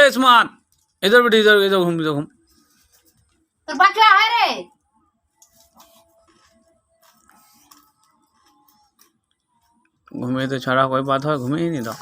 उस्मान, इधर बैठ, इधर इधर घूम, इधर घूम। तो बकरा है रे। घूमे तो छड़ा कोई बात है, घूमे ही नहीं तो।